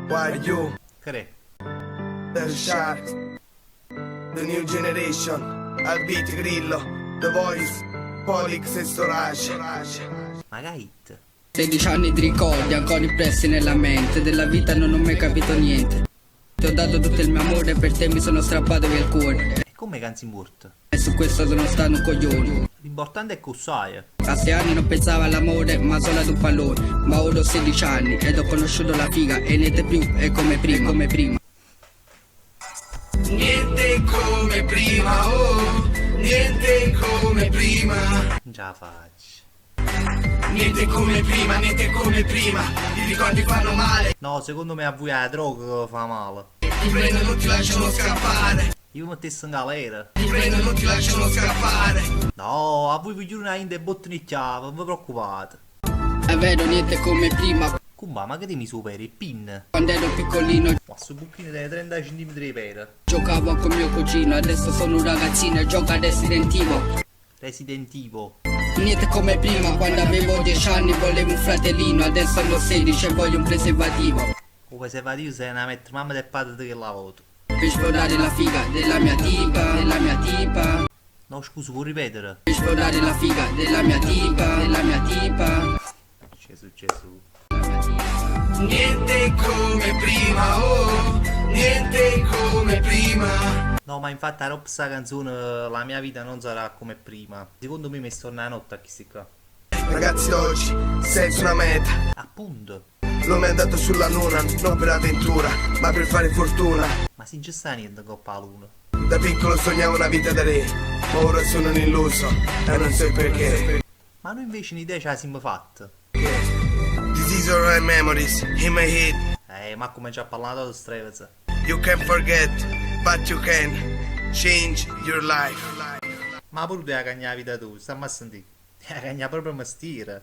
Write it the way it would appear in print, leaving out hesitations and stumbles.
Why you, Cre. the shark, the new generation, al beat Grillo, The Voice, Polix e Storage. Ma che hit? 16 anni di ricordi ancora impressi nella mente. Della vita non ho mai capito niente. Ti ho dato tutto il mio amore, per te mi sono strappato via il cuore. E come canzi morte? E su questo sono stato un coglione. L'importante è che sai. A 6 anni non pensavo all'amore, ma solo ad un pallone. Ma ora ho 16 anni ed ho conosciuto la figa. E niente più è come prima, come prima. Niente come prima, oh, niente come prima. Già faccio. Niente come prima, niente come prima. I ricordi fanno male, No, secondo me a voi la droga fa male. ti prendono, non ti lasciano scappare. Io mettessi in galera. Ti prendono, non ti lasciano scappare. No, a voi vi giuro una inde botte in chiave, non vi preoccupate. È vero, niente come prima. Cumba, ma che ti mi superi? Pin. Quando ero piccolino Ma su bucchine delle 30 cm di pera. giocavo con mio cugino. Adesso sono un ragazzino e gioco a Resident Evil. Resident Evil. Niente come prima, quando avevo 10 anni volevo un fratellino. Adesso ne ho 16 e voglio un preservativo. O preservativo se ne mette mamma del padre che la voto. Per sforare la figa della mia tipa, della mia tipa. No, scusa, puoi ripetere? Per sforare la figa della mia tipa, della mia tipa. Gesù, Gesù. Niente come prima, oh, niente come prima. No, ma infatti a roba sta canzone la mia vita non sarà come prima. Secondo me mi storna la notte a questi qua. Ragazzi d'oggi, senza una meta. Appunto. L'uomo è andato sulla luna, non per avventura, ma per fare fortuna. Ma si non sta niente coppa la luna. Da piccolo sognavo una vita da re, ma ora sono un illuso e non so il perché. Ma noi invece un'idea ce la siamo fatta. These are my memories in my head. Ma come già parlato di Strevez. You can forget, but you can change your life. Ma pure tu la cagna la vita tu, stammi a sentire. La cagna proprio mestiere.